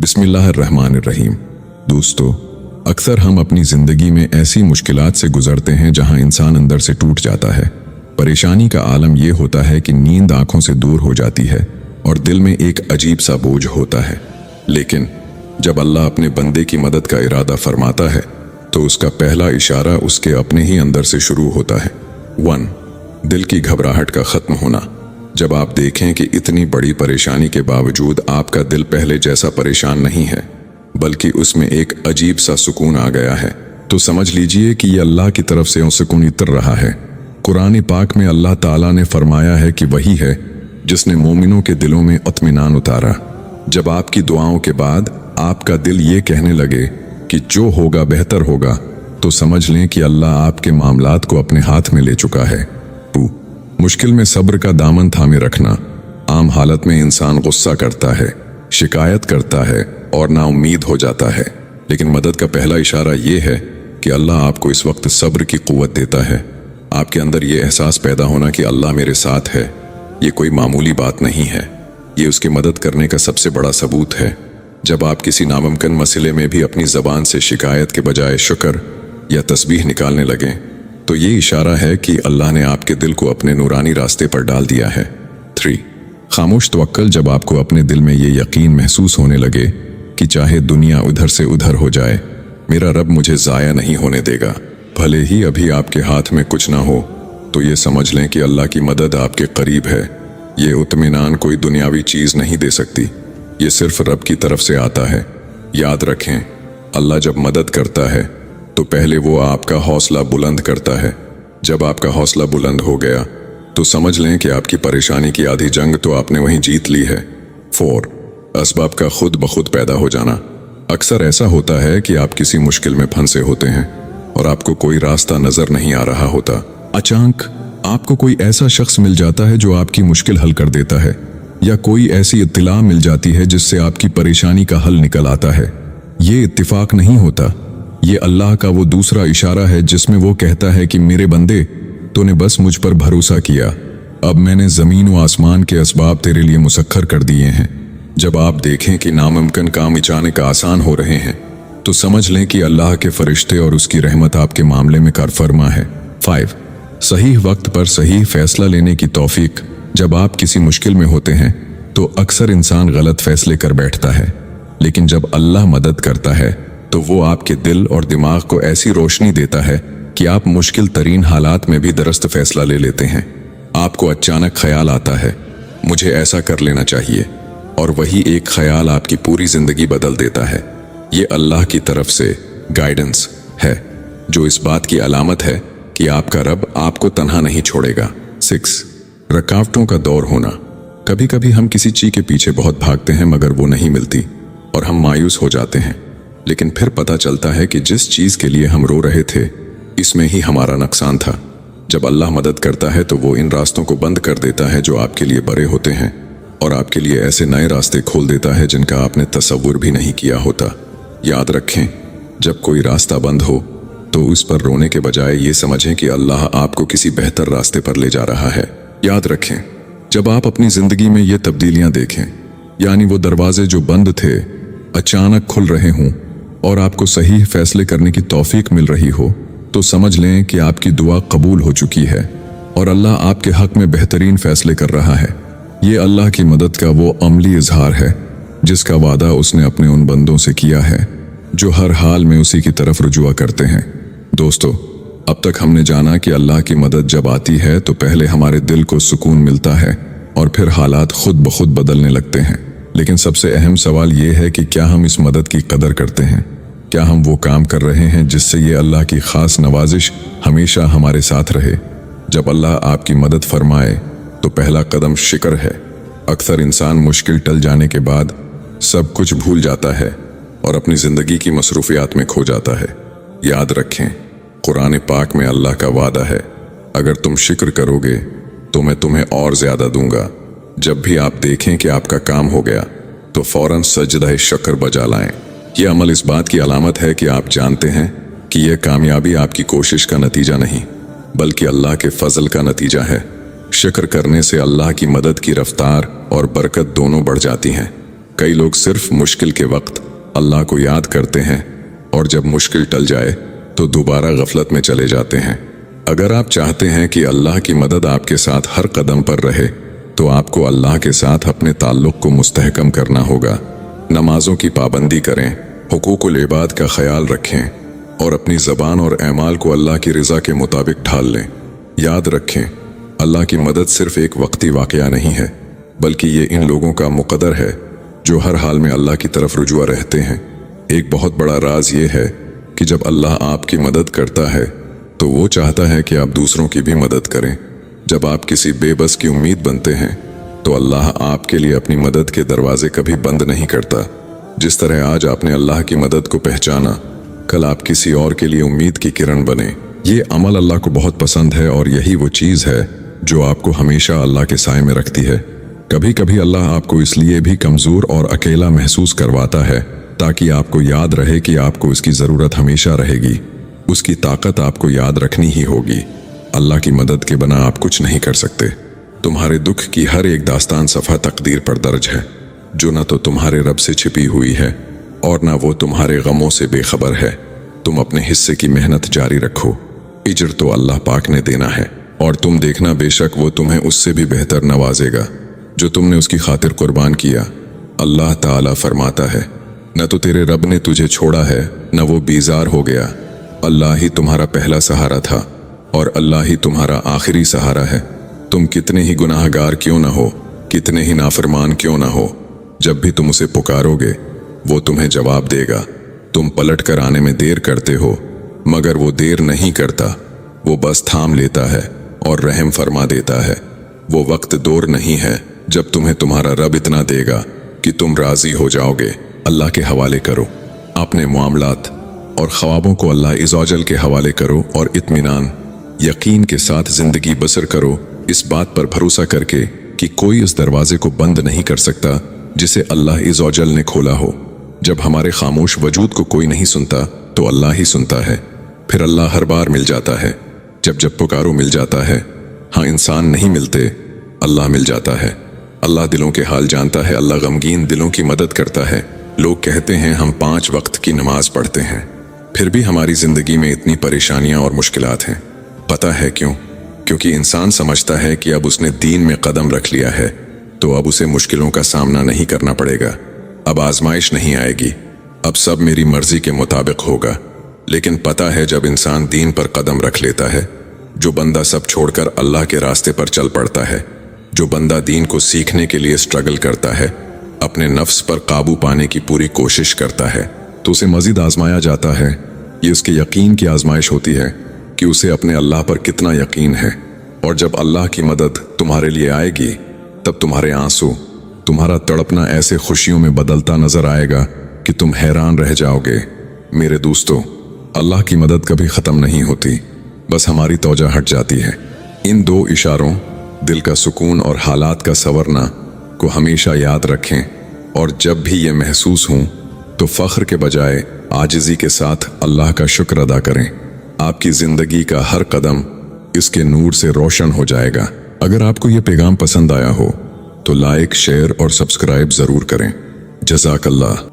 बिस्मिल्लाहिर्रहमानिर्रहीम। दोस्तों, अक्सर हम अपनी ज़िंदगी में ऐसी मुश्किलात से गुजरते हैं जहां इंसान अंदर से टूट जाता है। परेशानी का आलम यह होता है कि नींद आंखों से दूर हो जाती है और दिल में एक अजीब सा बोझ होता है। लेकिन जब अल्लाह अपने बंदे की मदद का इरादा फरमाता है तो उसका पहला इशारा उसके अपने ही अंदर से शुरू होता है। 1. दिल की घबराहट का ख़त्म होना। जब आप देखें कि इतनी बड़ी परेशानी के बावजूद आपका दिल पहले जैसा परेशान नहीं है बल्कि उसमें एक अजीब सा सुकून आ गया है, तो समझ लीजिए कि ये अल्लाह की तरफ से सुकून उतर रहा है। कुरान पाक में अल्लाह ताला ने फरमाया है कि वही है जिसने मोमिनों के दिलों में इत्मीनान उतारा। जब आपकी दुआओं के बाद आपका दिल ये कहने लगे कि जो होगा बेहतर होगा, तो समझ लें कि अल्लाह आपके मामलात को अपने हाथ में ले चुका है। 2. मुश्किल में सब्र का दामन थामे रखना। आम हालत में इंसान गुस्सा करता है, शिकायत करता है और नाउम्मीद हो जाता है, लेकिन मदद का पहला इशारा यह है कि अल्लाह आपको इस वक्त सब्र की कुव्वत देता है। आपके अंदर ये एहसास पैदा होना कि अल्लाह मेरे साथ है, ये कोई मामूली बात नहीं है, ये उसकी मदद करने का सबसे बड़ा सबूत है। जब आप किसी नामुमकिन मसले में भी अपनी ज़बान से शिकायत के बजाय शुक्र या तस्बीह निकालने लगें, तो ये इशारा है कि अल्लाह ने आपके दिल को अपने नूरानी रास्ते पर डाल दिया है। 3. खामोश तवक्कल। जब आपको अपने दिल में ये यकीन महसूस होने लगे कि चाहे दुनिया उधर से उधर हो जाए, मेरा रब मुझे ज़ाया नहीं होने देगा, भले ही अभी आपके हाथ में कुछ ना हो, तो ये समझ लें कि अल्लाह की मदद आपके करीब है। ये इत्मीनान कोई दुनियावी चीज़ नहीं दे सकती, ये सिर्फ रब की तरफ से आता है। याद रखें, अल्लाह जब मदद करता है तो पहले वो आपका हौसला बुलंद करता है। जब आपका हौसला बुलंद हो गया तो समझ लें कि आपकी परेशानी की आधी जंग तो आपने वहीं जीत ली है। 4. असबाब का खुद ब खुद पैदा हो जाना। अक्सर ऐसा होता है कि आप किसी मुश्किल में फंसे होते हैं और आपको कोई रास्ता नजर नहीं आ रहा होता। अचानक आपको कोई ऐसा शख्स मिल जाता है जो आपकी मुश्किल हल कर देता है, या कोई ऐसी इत्तिला मिल जाती है जिससे आपकी परेशानी का हल निकल आता है। ये इत्तिफाक नहीं होता, ये अल्लाह का वो दूसरा इशारा है जिसमें वो कहता है कि मेरे बंदे, तूने बस मुझ पर भरोसा किया, अब मैंने ज़मीन व आसमान के असबाब तेरे लिए मुसख्खर कर दिए हैं। जब आप देखें कि नामुमकिन काम अचानक आसान हो रहे हैं, तो समझ लें कि अल्लाह के फरिश्ते और उसकी रहमत आपके मामले में कारफरमा है। 5. सही वक्त पर सही फैसला लेने की तौफीक। जब आप किसी मुश्किल में होते हैं तो अक्सर इंसान गलत फैसले कर बैठता है, लेकिन जब अल्लाह मदद करता है तो वो आपके दिल और दिमाग को ऐसी रोशनी देता है कि आप मुश्किल तरीन हालात में भी दुरुस्त फैसला ले लेते हैं। आपको अचानक ख्याल आता है, मुझे ऐसा कर लेना चाहिए, और वही एक ख्याल आपकी पूरी जिंदगी बदल देता है। ये अल्लाह की तरफ से गाइडेंस है, जो इस बात की अलामत है कि आपका रब आपको तन्हा नहीं छोड़ेगा। 6. रुकावटों का दौर होना। कभी कभी हम किसी चीज के पीछे बहुत भागते हैं मगर वो नहीं मिलती और हम मायूस हो जाते हैं, लेकिन फिर पता चलता है कि जिस चीज के लिए हम रो रहे थे इसमें ही हमारा नुकसान था। जब अल्लाह मदद करता है तो वो इन रास्तों को बंद कर देता है जो आपके लिए बड़े होते हैं, और आपके लिए ऐसे नए रास्ते खोल देता है जिनका आपने तसव्वुर भी नहीं किया होता। याद रखें, जब कोई रास्ता बंद हो तो उस पर रोने के बजाय ये समझें कि अल्लाह आपको किसी बेहतर रास्ते पर ले जा रहा है। याद रखें, जब आप अपनी जिंदगी में ये तब्दीलियां देखें, यानी वो दरवाजे जो बंद थे अचानक खुल रहे हों और आपको सही फैसले करने की तौफीक मिल रही हो, तो समझ लें कि आपकी दुआ कबूल हो चुकी है और अल्लाह आपके हक में बेहतरीन फैसले कर रहा है। ये अल्लाह की मदद का वो अमली इजहार है जिसका वादा उसने अपने उन बंदों से किया है जो हर हाल में उसी की तरफ रुजुआ करते हैं। दोस्तों, अब तक हमने जाना कि अल्लाह की मदद जब आती है तो पहले हमारे दिल को सुकून मिलता है और फिर हालात खुद ब खुद बदलने लगते हैं। लेकिन सबसे अहम सवाल ये है कि क्या हम इस मदद की कदर करते हैं? क्या हम वो काम कर रहे हैं जिससे ये अल्लाह की खास नवाजिश हमेशा हमारे साथ रहे? जब अल्लाह आपकी मदद फरमाए तो पहला कदम शिक्र है। अक्सर इंसान मुश्किल टल जाने के बाद सब कुछ भूल जाता है और अपनी ज़िंदगी की मसरूफियात में खो जाता है। याद रखें, कुरान पाक में अल्लाह का वादा है, अगर तुम शिक्र करोगे तो मैं तुम्हें और ज़्यादा दूंगा। जब भी आप देखें कि आपका काम हो गया तो फौरन सजदा शुक्र बजा लाएं। यह अमल इस बात की अलामत है कि आप जानते हैं कि यह कामयाबी आपकी कोशिश का नतीजा नहीं बल्कि अल्लाह के फजल का नतीजा है। शुक्र करने से अल्लाह की मदद की रफ्तार और बरकत दोनों बढ़ जाती हैं। कई लोग सिर्फ मुश्किल के वक्त अल्लाह को याद करते हैं और जब मुश्किल टल जाए तो दोबारा गफलत में चले जाते हैं। अगर आप चाहते हैं कि अल्लाह की मदद आपके साथ हर कदम पर रहे तो आपको अल्लाह के साथ अपने ताल्लुक को मुस्तहकम करना होगा। नमाजों की पाबंदी करें, हुकूकुल इबाद का ख्याल रखें और अपनी ज़बान और ऐमाल को अल्लाह की रज़ा के मुताबिक ढाल लें। याद रखें, अल्लाह की मदद सिर्फ एक वक्ती वाक़या नहीं है, बल्कि ये इन लोगों का मुक़द्दर है जो हर हाल में अल्लाह की तरफ रुजुआ रहते हैं। एक बहुत बड़ा राज ये है कि जब अल्लाह आपकी मदद करता है तो वो चाहता है कि आप दूसरों की भी मदद करें। जब आप किसी बेबस की उम्मीद बनते हैं तो अल्लाह आपके लिए अपनी मदद के दरवाजे कभी बंद नहीं करता। जिस तरह आज आपने अल्लाह की मदद को पहचाना, कल आप किसी और के लिए उम्मीद की किरण बने। ये अमल अल्लाह को बहुत पसंद है और यही वो चीज़ है जो आपको हमेशा अल्लाह के साए में रखती है। कभी कभी अल्लाह आपको इसलिए भी कमज़ोर और अकेला महसूस करवाता है ताकि आपको याद रहे कि आपको उसकी ज़रूरत हमेशा रहेगी। उसकी ताकत आपको याद रखनी ही होगी। अल्लाह की मदद के बिना आप कुछ नहीं कर सकते। तुम्हारे दुख की हर एक दास्तान सफ़ा तकदीर पर दर्ज है, जो न तो तुम्हारे रब से छिपी हुई है और न वो तुम्हारे गमों से बेखबर है। तुम अपने हिस्से की मेहनत जारी रखो। इजर तो अल्लाह पाक ने देना है और तुम देखना बेशक वो तुम्हें उससे भी बेहतर नवाजेगा जो तुमने उसकी खातिर कुर्बान किया। अल्लाह ताला फरमाता है, न तो तेरे रब ने तुझे छोड़ा है न वो बीजार हो गया। अल्लाह ही तुम्हारा पहला सहारा था और अल्लाह ही तुम्हारा आखिरी सहारा है। तुम कितने ही गुनाहगार क्यों न हो, कितने ही नाफरमान क्यों न हो, जब भी तुम उसे पुकारोगे वो तुम्हें जवाब देगा। तुम पलट कर आने में देर करते हो मगर वो देर नहीं करता, वो बस थाम लेता है और रहम फरमा देता है। वो वक्त दूर नहीं है जब तुम्हें तुम्हारा रब इतना देगा कि तुम राजी हो जाओगे। अल्लाह के हवाले करो अपने मामलात और ख्वाबों को अल्लाह इज़्ज़ाजल के हवाले करो और इत्मीनान यकीन के साथ ज़िंदगी बसर करो, इस बात पर भरोसा करके कि कोई इस दरवाजे को बंद नहीं कर सकता जिसे अल्लाह इज़्ज़ाजल ने खोला हो। जब हमारे खामोश वजूद को कोई नहीं सुनता तो अल्लाह ही सुनता है। फिर अल्लाह हर बार मिल जाता है, जब जब पुकारो मिल जाता है। हाँ, इंसान नहीं मिलते, अल्लाह मिल जाता है। अल्लाह दिलों के हाल जानता है, अल्लाह गमगीन दिलों की मदद करता है। लोग कहते हैं हम 5 वक्त की नमाज पढ़ते हैं, फिर भी हमारी ज़िंदगी में इतनी परेशानियां और मुश्किलात हैं। पता है क्यों? क्योंकि इंसान समझता है कि अब उसने दीन में कदम रख लिया है तो अब उसे मुश्किलों का सामना नहीं करना पड़ेगा, अब आजमाइश नहीं आएगी, अब सब मेरी मर्जी के मुताबिक होगा। लेकिन पता है जब इंसान दीन पर कदम रख लेता है, जो बंदा सब छोड़कर अल्लाह के रास्ते पर चल पड़ता है, जो बंदा दीन को सीखने के लिए स्ट्रगल करता है, अपने नफ्स पर काबू पाने की पूरी कोशिश करता है, तो उसे मजीद आजमाया जाता है। ये उसके यकीन की आजमाइश होती है कि उसे अपने अल्लाह पर कितना यकीन है। और जब अल्लाह की मदद तुम्हारे लिए आएगी तब तुम्हारे आंसू, तुम्हारा तड़पना ऐसे खुशियों में बदलता नजर आएगा कि तुम हैरान रह जाओगे। मेरे दोस्तों, अल्लाह की मदद कभी ख़त्म नहीं होती, बस हमारी तौजा हट जाती है। इन 2 इशारों, दिल का सुकून और हालात का संवरना, को हमेशा याद रखें और जब भी ये महसूस हों तो फ़ख्र के बजाय आजिज़ी के साथ अल्लाह का शुक्र अदा करें। आपकी ज़िंदगी का हर कदम इसके नूर से रोशन हो जाएगा। अगर आपको ये पैगाम पसंद आया हो तो लाइक, शेयर और सब्सक्राइब ज़रूर करें। जज़ाकल्लाह।